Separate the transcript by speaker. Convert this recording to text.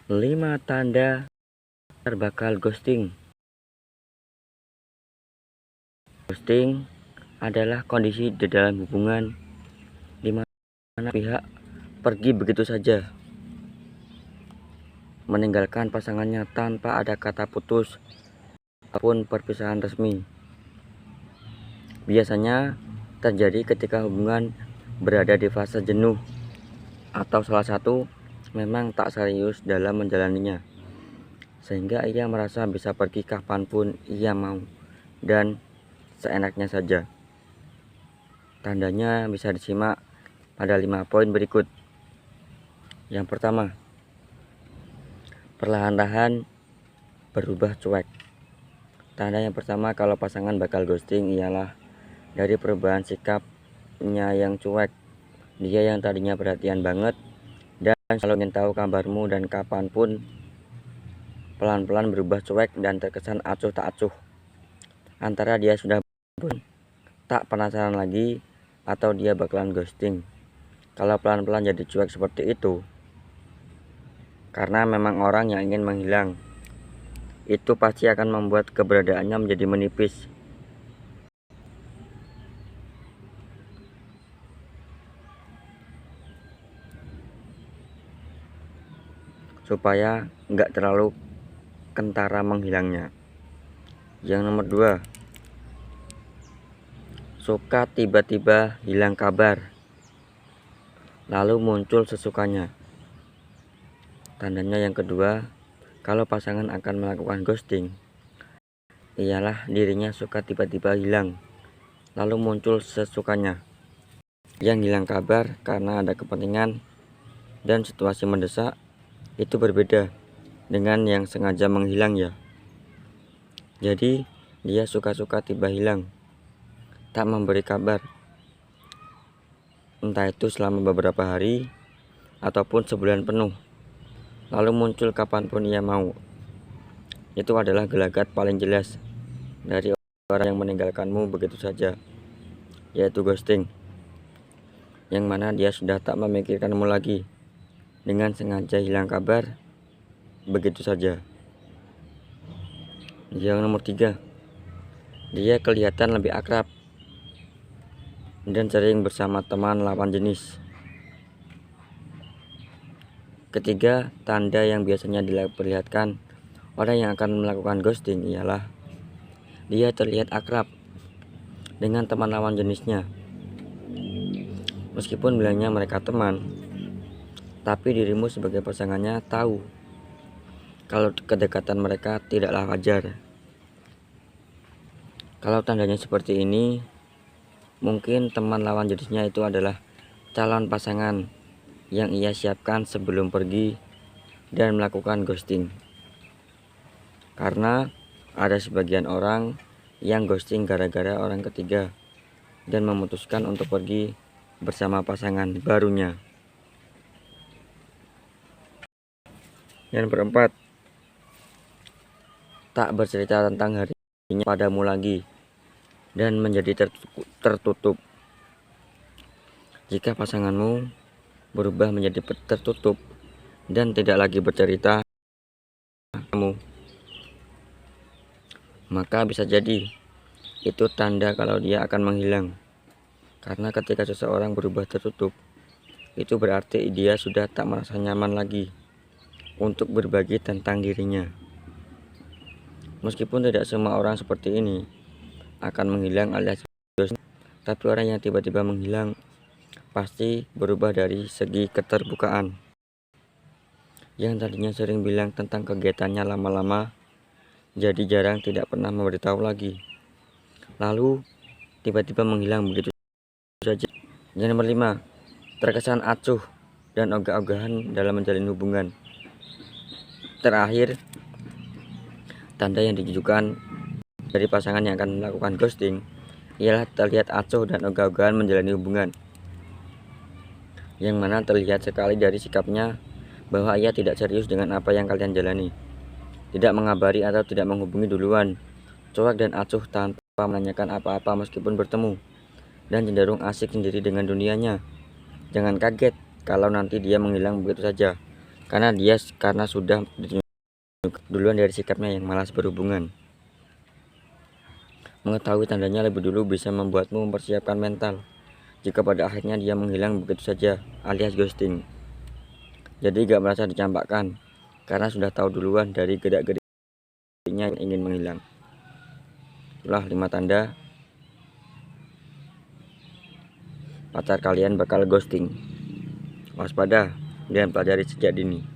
Speaker 1: 5 tanda bakal ghosting. Ghosting adalah kondisi di dalam hubungan di mana pihak pergi begitu saja, meninggalkan pasangannya tanpa ada kata putus ataupun perpisahan resmi. Biasanya terjadi ketika hubungan berada di fase jenuh atau salah satu memang tak serius dalam menjalaninya, sehingga ia merasa bisa pergi kapanpun ia mau dan seenaknya saja. Tandanya bisa disimak pada 5 poin berikut. Yang pertama, perlahan-lahan berubah cuek. Tanda yang pertama kalau pasangan bakal ghosting ialah dari perubahan sikapnya yang cuek. Dia yang tadinya perhatian banget dan selalu ingin tahu kabarmu dan kapanpun, pelan-pelan berubah cuek dan terkesan acuh tak acuh. Antara dia sudah tak penasaran lagi atau dia bakalan ghosting. Kalau pelan-pelan jadi cuek seperti itu, karena memang orang yang ingin menghilang. Itu pasti akan membuat keberadaannya menjadi menipis. Supaya nggak terlalu kentara menghilangnya. Yang nomor 2, suka tiba-tiba hilang kabar, lalu muncul sesukanya. Tandanya yang kedua, kalau pasangan akan melakukan ghosting, ialah dirinya suka tiba-tiba hilang, lalu muncul sesukanya. Yang hilang kabar karena ada kepentingan dan situasi mendesak, itu berbeda dengan yang sengaja menghilang ya. Jadi dia suka-suka tiba hilang, tak memberi kabar, entah itu selama beberapa hari ataupun sebulan penuh, lalu muncul kapanpun ia mau. Itu adalah gelagat paling jelas dari orang yang meninggalkanmu begitu saja, yaitu ghosting, yang mana dia sudah tak memikirkanmu lagi dengan sengaja hilang kabar begitu saja. Yang nomor 3, dia kelihatan lebih akrab dan sering bersama teman lawan jenis. Ketiga, tanda yang biasanya diperlihatkan orang yang akan melakukan ghosting ialah dia terlihat akrab dengan teman lawan jenisnya. Meskipun bilangnya mereka teman, tapi dirimu sebagai pasangannya tahu kalau kedekatan mereka tidaklah wajar. Kalau tandanya seperti ini, mungkin teman lawan jenisnya itu adalah calon pasangan yang ia siapkan sebelum pergi dan melakukan ghosting. Karena ada sebagian orang yang ghosting gara-gara orang ketiga dan memutuskan untuk pergi bersama pasangan barunya. Yang keempat, tak bercerita tentang harinya padamu lagi dan menjadi tertutup. Jika pasanganmu berubah menjadi tertutup dan tidak lagi bercerita kamu, maka bisa jadi itu tanda kalau dia akan menghilang. Karena ketika seseorang berubah tertutup, itu berarti dia sudah tak merasa nyaman lagi untuk berbagi tentang dirinya. Meskipun tidak semua orang seperti ini akan menghilang alias ghosting, tapi orang yang tiba-tiba menghilang pasti berubah dari segi keterbukaan. Yang tadinya sering bilang tentang kegiatannya lama-lama jadi jarang, tidak pernah memberitahu lagi, lalu tiba-tiba menghilang begitu saja. Yang nomor 5, terkesan acuh dan ogah-ogahan dalam menjalin hubungan. Terakhir, tanda yang ditujukan dari pasangan yang akan melakukan ghosting ialah terlihat acuh dan ogah-ogahan menjalani hubungan, yang mana terlihat sekali dari sikapnya bahwa ia tidak serius dengan apa yang kalian jalani, tidak mengabari atau tidak menghubungi duluan, cuek dan acuh tanpa menanyakan apa-apa meskipun bertemu, dan cenderung asik sendiri dengan dunianya. Jangan kaget kalau nanti dia menghilang begitu saja, karena sudah duluan dari sikapnya yang malas berhubungan. Mengetahui tandanya lebih dulu bisa membuatmu mempersiapkan mental jika pada akhirnya dia menghilang begitu saja, alias ghosting. Jadi gak merasa dicampakkan karena sudah tahu duluan dari gerak-geriknya yang ingin menghilang. Itulah 5 tanda pacar kalian bakal ghosting. Waspada dan pelajari sejak dini.